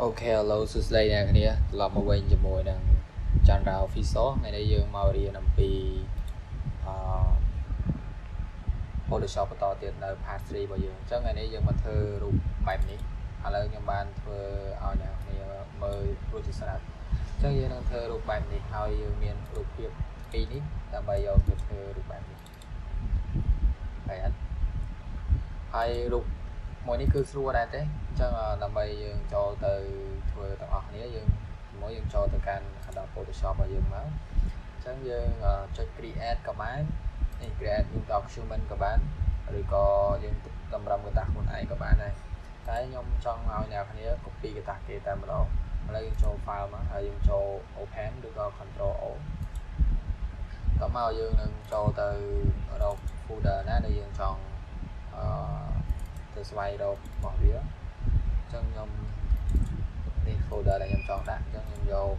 Ok, hello,សួស្តីអ្នកគ្នាត្រឡប់មកវិញជាមួយនឹង Chandra Official ថ្ងៃនេះយើងមករៀនអំពីPhotoshop បន្តទៀតនៅ Part 3របស់យើងអញ្ចឹងថ្ងៃនេះយើងមកធ្វើរូបបែបនេះឥឡូវខ្ញុំបានធ្វើឲ្យអ្នកគ្នាមើលរួចជាស្រេចអញ្ចឹងយើងនឹងធ្វើរូបបែបនេះហើយយើងមានរូបភាពពីរនេះដើម្បីយកទៅធ្វើរូបបែបនេះហើយរូបមួយនេះគឺស្រួលដែរទេអញ្ចឹងដើម្បីយើងចូលទៅធ្វើទាំងអស់គ្នាយើងចូលទៅកាន់ Adobe Photoshop របស់យើងមកអញ្ចឹងយើងចុច create ក៏បាននេះ create new document ក៏បានឬក៏យើងតម្រឹមកតាខ្លួនឯងក៏បានដែរតែខ្ញុំចង់ឲ្យអ្នកគ្នា copy កតាគេតែម្ដងឥឡូវយើងចូល file មកហើយយើងចូល open ឬក៏ control O តមកយើងនឹងចូលទៅរក folder ណាដែលយើងចង់ទៅស្វែងរករបស់វាអញ្ចឹងខ្ញុំនេះ folder ដែលខ្ញុំចង់ដាក់អញ្ចឹងខ្ញុំយក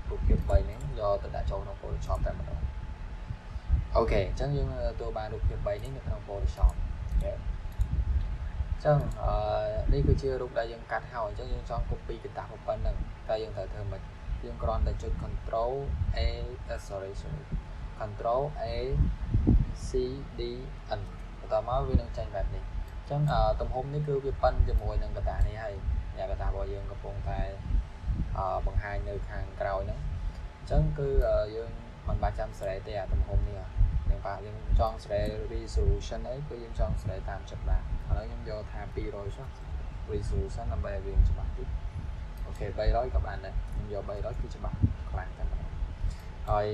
រូបភាព3នេះយកទៅដាក់ចូលក្នុង Photoshop តែម្ដងអូខេអញ្ចឹងយើងទទួលបានរូបភាព3នេះនៅក្នុង Photoshop អូខេអញ្ចឹងនេះគឺជារូបដែលយើងកាត់ហើយអញ្ចឹងយើងចង់ copy កតាប៉ុណ្្នឹងតែយើងត្រូវធ្វើម៉េចយើងគ្រាន់តែចុច Control Control A C D N បន្តមកវានឹងចេញបែបនេះអញ្ចឹងទំហំនេះគឺវាប៉ិនជាមួយនឹងកតានេះហើយកតារបស់យើងកំពុងតែបង្ហាញនៅខាងក្រោយហ្នឹងអញ្ចឹងគឺយើងមិនបាច់ចាំស្រែទេអាទំហំនេះយើងបាទយើងចង់ស្រែ resolution អីគឺយើងចង់ស្រែតាមចិត្តបានឥឡូវខ្ញុំយកថា200ចុះ resolution ដើម្បីឲ្យវាច្បាស់តិចអូខេ300ក៏បានដែរខ្ញុំយក300គឺច្បាស់ខ្លាំងតែម្ដងហើយ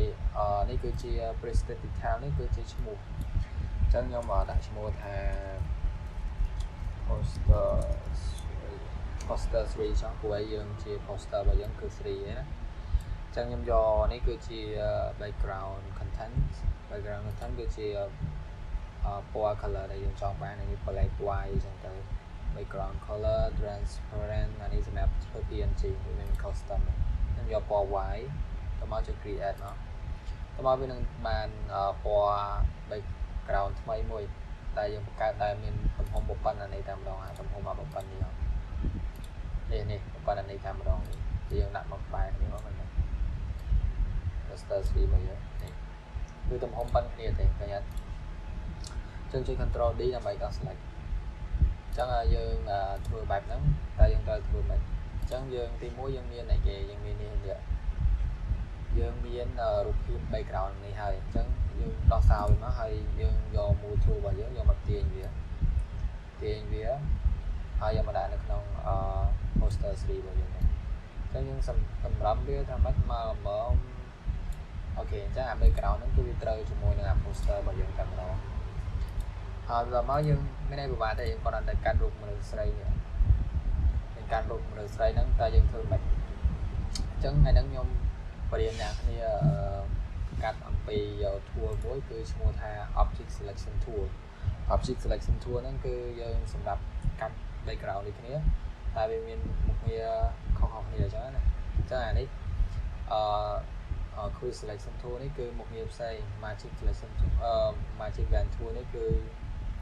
នេះគឺជា preset detail នេះគឺជាឈ្មោះអញ្ចឹងខ្ញុំដាក់ឈ្មោះថា poster 3ចង់ព្រោះឲ្យយើងជា poster របស់យើងគឺ3ឯណាអញ្ចឹងខ្ញុំយកនេះគឺជា background content គឺជាពណ៌ color ដែលយើងចង់បាននេះ black white អញ្ចឹងទៅ background color transparent អានេះសម្រាប់ធ្វើ PNG វាមាន custom ខ្ញុំយកពណ៌ white ទៅមកចុច create មកទៅមកវានឹងបានពណ៌ background ថ្មីមួយតែយើងបង្កើតដែលមានទំហំប៉ុណ្ណឹងនេះតែម្ដងទំហំមកប៉ុណ្ណឹងនេះប៉ុណ្ណឹងនេះតែម្ដងនេះយើងដាក់មកបែរនេះមកហ្នឹង Master 3មកយើងនេះគឺទំហំប៉ុណ្ណឹងគ្នាទេឃើញអត់ចឹងចុច Control D ដើម្បីកោះ select អញ្ចឹងយើងធ្វើបែបហ្នឹងតែយើងត្រូវធ្វើមិនអញ្ចឹងយើងទី1យើងមានអីគេយើងមាននេះយើងមានរូបភាព background នេះហើយអញ្ចឹងយើងដោះសោយមកហើយយើងយក move tool របស់យើងយកមកទាញវាហើយយកមកដាក់នៅក្នុង poster 3របស់យើងហ្នឹងអញ្ចឹងយើងសម្រាប់វាថាម៉េចមកល្មមអូខេអញ្ចឹងអា background ហ្នឹងគឺវាត្រូវជាមួយនឹងអា poster របស់យើងតែម្ដងហើយដល់មកយើងមានអីពិបាកទេយើងគ្រាន់តែកាត់រូបមនុស្សស្រីនេះយើងកាត់រូបមនុស្សស្រីហ្នឹងតែយើងធ្វើមិនអញ្ចឹងថ្ងៃហ្នឹងខ្ញុំបរៀនអ្នកគ្នាកាត់អំពី tool មួយគឺឈ្មោះថា object selection tool ហ្នឹងគឺយើងសម្រាប់កាត់ background នេះគ្នាតែវាមានមុខងារខុសៗគ្នាអញ្ចឹងណាអញ្ចឹងអានេះquick selection tool នេះគឺមុខងារផ្សេង magic selection magic band tool នេះគឺ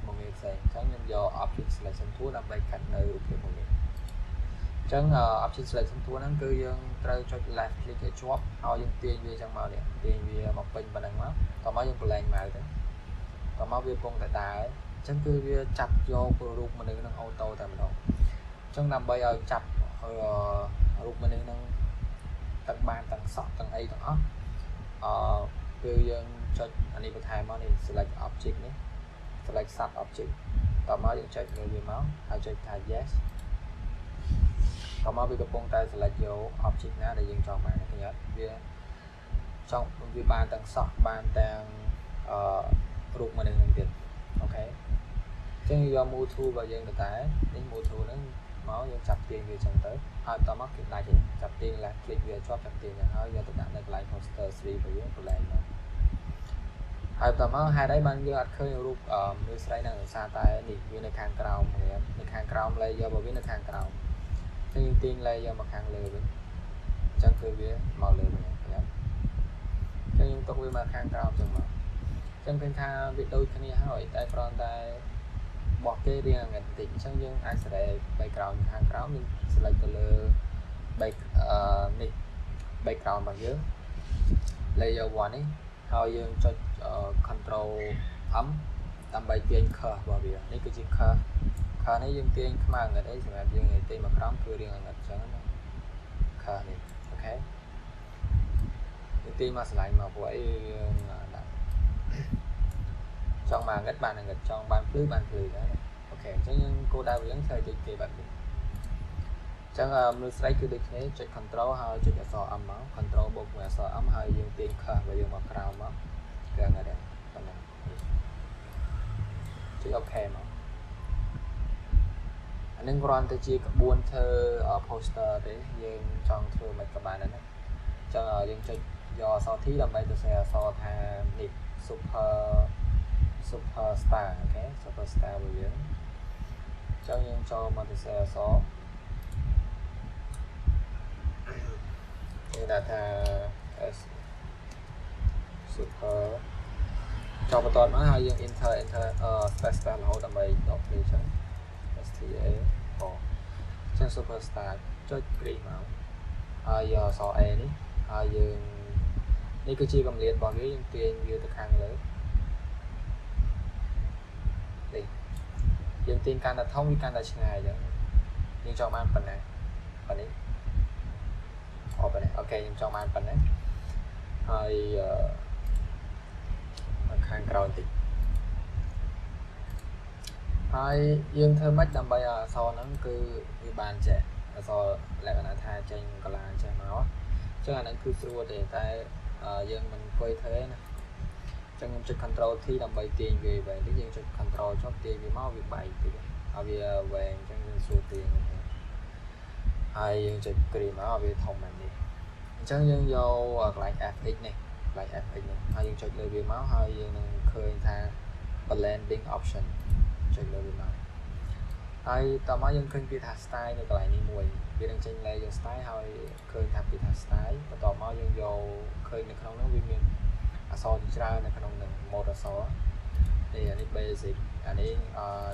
មុខងារផ្សេងអញ្ចឹងខ្ញុំយក object selection tool ដើម្បីកាត់នៅរូបភាពមួយនេះអញ្ចឹង object selection tool ហ្នឹងគឺយើងត្រូវចុច left click ឲ្យជាប់ហើយយើងទាញវាអញ្ចឹងមកនេះទាញវាមកពេញប៉ុណ្ណឹងមកតមកយើង blend មកទៅតមកវាពងតែដើរអញ្ចឹងគឺវាចាប់យករូបមនុស្សនឹងអូតូតែម្ដងអញ្ចឹងដើម្បីឲ្យចាប់រូបមនុស្សនឹងទាំងបានទាំងសក់ទាំងអីទាំងអស់គឺយើងចុចអានេះបន្ថែមមកនេះ select object នេះ select sub object តមកយើងចុចលើវាមកហើយចុចថា yes តមកវាកំពុងតែ select យក object ណាដែលយើងចង់បានឃើញអត់វាចង់វាបានទាំងសក់បានទាំងរូបមនុស្សនឹងទៀតអូខេអញ្ចឹងយក move tool របស់យើងទៅតែនេះ move tool ហ្នឹងមកយើងចាប់ទាញវាចឹងទៅហើយបន្តមកគេដាច់ចាប់ទាញ left click វាជាប់ចាប់ទាញហើយយកទៅដាក់នៅកន្លែង poster 3របស់យើងកន្លែងមកហើយបន្តមកហេតុអីបានយើងអត់ឃើញរូបមនុស្សស្រីហ្នឹងដោយសារតែនេះវានៅខាងក្រោមនៅខាងក្រោម layer របស់វានៅខាងក្រោមអញ្ចឹងយើងទាញ layer មកខាងលើវិញអញ្ចឹងគឺវាមកលើវិញឃើញអត់អញ្ចឹងយើងទុកវាមកខាងក្រោមចឹងមកអញ្ចឹងឃើញថាវាដូចគ្នាហើយតែគ្រាន់តែបោះគេរៀងអាងបន្តិចអញ្ចឹងយើងអាច select background ខាងក្រោមយើង select ទៅលើ នេះ background របស់យើង layer 1 នេះហើយយើងចុច control M ដើម្បីទាញ curve របស់វានេះគឺជា curve នេះយើងទាញខ្មៅងឹតអីសម្រាប់យើងទាញមកក្រោមគឺរាងងឹតអញ្ចឹងណា curve នេះអូខេយើងទាញមកឆ្លាញ់មកពួកអីយើងដាក់ចង់មកងឹតបានងឹតចង់បានភ្លឺបានភ្លឺដែរអូខេអញ្ចឹងយើងគោលដៅយើងធ្វើដូចគេបែបនេះអញ្ចឹងមនុស្សស្រីគឺដូចគ្នាចុច control ហើយចុចអក្សរ M មក control បូកមួយអក្សរ M ហើយយើងទាញ curve របស់យើងមកក្រោមមកគឺងឹតដែរប៉ុណ្ណឹងចុច OK មកអានឹងគ្រាន់តែជាក្បួនធ្វើ poster ទេយើងចង់ធ្វើមិនក៏បានដែរណាអញ្ចឹងយើងចុចយកអក្សរ T ដើម្បីទៅសេអក្សរថានេះ super star អូខេ super star របស់យើងអញ្ចឹងយើងចូលមកទៅសេអក្សរគេដាក់ថា S super ចូលបន្តមកហើយយើង enter space bar រហូតដើម្បីដកគ្នាអញ្ចឹង STA ចឹង superstar ចុច create មកហើយយកអក្សរ A នេះហើយយើងនេះគឺជាកម្រិតរបស់វាយើងទាញវាទៅខាងលើនេះយើងទាញកាន់តែធំវាកាន់តែឆ្ងាយអញ្ចឹងយើងចង់បានប៉ុណ្ណាប៉ុណ្នេះប៉ុណ្ណេះអូខេខ្ញុំចង់បានប៉ុណ្ណេះហើយខាងក្រោយតិចហើយយើងធ្វើម៉េចដើម្បីឲ្យអក្សរហ្នឹងគឺវាបានចេះអក្សរលក្ខណៈថាចេញកន្លាចេះមកអញ្ចឹងអាហ្នឹងគឺស្រួលទេតែយើងមិនអង្គុយធ្វើទេណាអញ្ចឹងខ្ញុំចុច control T ដើម្បីទាញវាវែងនេះយើងចុច control ចុចទាញវាមកវាបែកតិចហើយវាវែងអញ្ចឹងយើងស្រួលទាញហើយយើងចុច create មកវាធំមែននេះអញ្ចឹងយើងយកកន្លែង fx នេះកន្លែង fx នេះហើយយើងចុចលើវាមកហើយយើងនឹងឃើញថា blending option ចុចលើវាមកហើយតមកយើងឃើញពាក្យថា style នៅកន្លែងនេះមួយវានឹងចេញ layer style ហើយឃើញថាពាក្យថា style បន្ទាប់មកយើងយកឃើញនៅក្នុងនោះវាមានអក្សរជាច្រើននៅក្នុងនឹង mode អក្សរនេះអានេះ basic អានេះ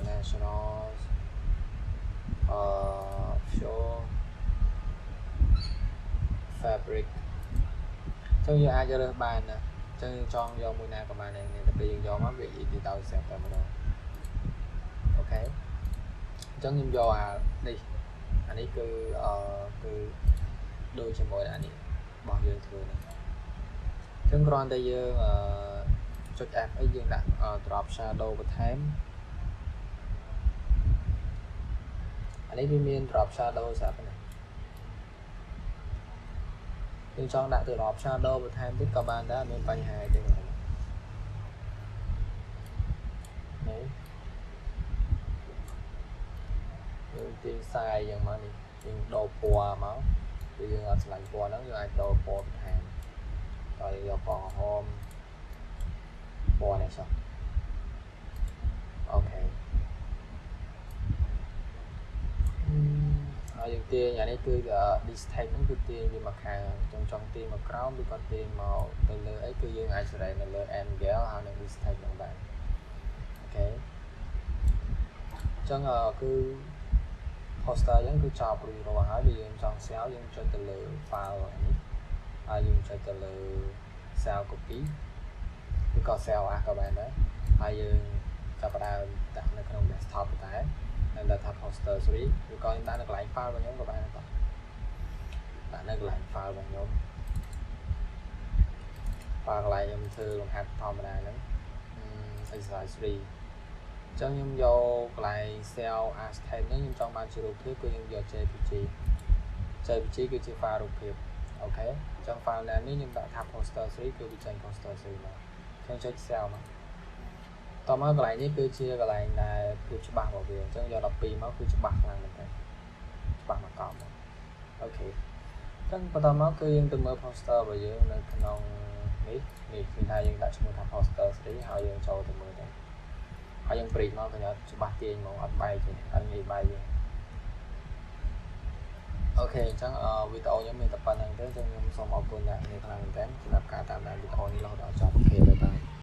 national show fabric ចឹងយើងអាចរើសបានណាចឹងយើងចង់យកមួយណាក៏បានដែរតែពេលយើងយកមកវា edit ដោយស្រាប់តែម្ដងអូខេអញ្ចឹងខ្ញុំយកអានេះគឺដូចជាមួយអានេះរបស់យើងធ្វើនេះអញ្ចឹងគ្រាន់តែយើងចុច F អីយើងដាក់ drop shadow បន្ថែមអានេះវាមាន drop shadow ស្រាប់ណាយើងចង់ដាក់ទៅ drop shadow បន្ថែមទៀតក៏បានដែរមានបញ្ហាទេនេះយើងទាញខ្សែយ៉ាងមកនេះយើងដូរពណ៌មកគឺយើងអត់ឆ្លាញ់ពណ៌ហ្នឹងយើងអាចដូរពណ៌បន្ថែមហើយយកពណ៌ក្រហមពណ៌នេះចុះអូខេហើយយើងទាញអានេះគឺ distance ហ្នឹងគឺទាញវាមកខាងចង់ទាញមកក្រោមឬក៏ទាញមកទៅលើអីគឺយើងអាចសេរីនៅលើ angle ហើយនឹង distance ហ្នឹងបានអូខេអញ្ចឹងគឺ poster ហ្នឹងគឺចប់រួចរាល់ហើយបើយើងចង់ save យើងចុចទៅលើ file នេះហើយយើងចុចទៅលើ save copy ឬក៏ save as ក៏បានដែរហើយយើងចាប់ផ្ដើមដាក់នៅក្នុង desktop តែនៅលើថា poster 3ឬក៏យើងដាក់នៅកន្លែង file របស់ខ្ញុំក៏បានដែរដាក់នៅកន្លែង file របស់ខ្ញុំ file កន្លែងខ្ញុំធ្វើលំហាត់ធម្មតាហ្នឹង exercise 3អញ្ចឹងខ្ញុំយកកន្លែង cell as type នេះខ្ញុំចង់បានជារូបភាពគឺខ្ញុំយក JPG គឺជា file រូបភាពអូខេអញ្ចឹង file នេះខ្ញុំដាក់ថា poster 3គឺវាចេញ poster 3មកខ្ញុំចុច cell មកតមកកន្លែងនេះគឺជាកន្លែងដែលភាពច្បាស់របស់វាអញ្ចឹងយក12មកគឺច្បាស់ខ្លាំងមែនតើច្បាស់មកកប់អូខេអញ្ចឹងបន្តមកគឺយើងទៅមើល poster របស់យើងនៅក្នុងនេះគឺថាយើងដាក់ឈ្មោះថា poster 3ហើយយើងចូលទៅមើលទៅហើយយើងព្រីតមកក៏ច្បាស់ទាញហ្មងអត់បែកទេអត់ងាយបែកទេអូខេអញ្ចឹងវីដេអូខ្ញុំមានតែប៉ុណ្្នឹងទេអញ្ចឹងខ្ញុំសូមអរគុណអ្នកនាងខ្លាំងមែនទែនសម្រាប់ការតាមដានវីដេអូនេះរហូតដល់ចប់អូខេបាយបាយ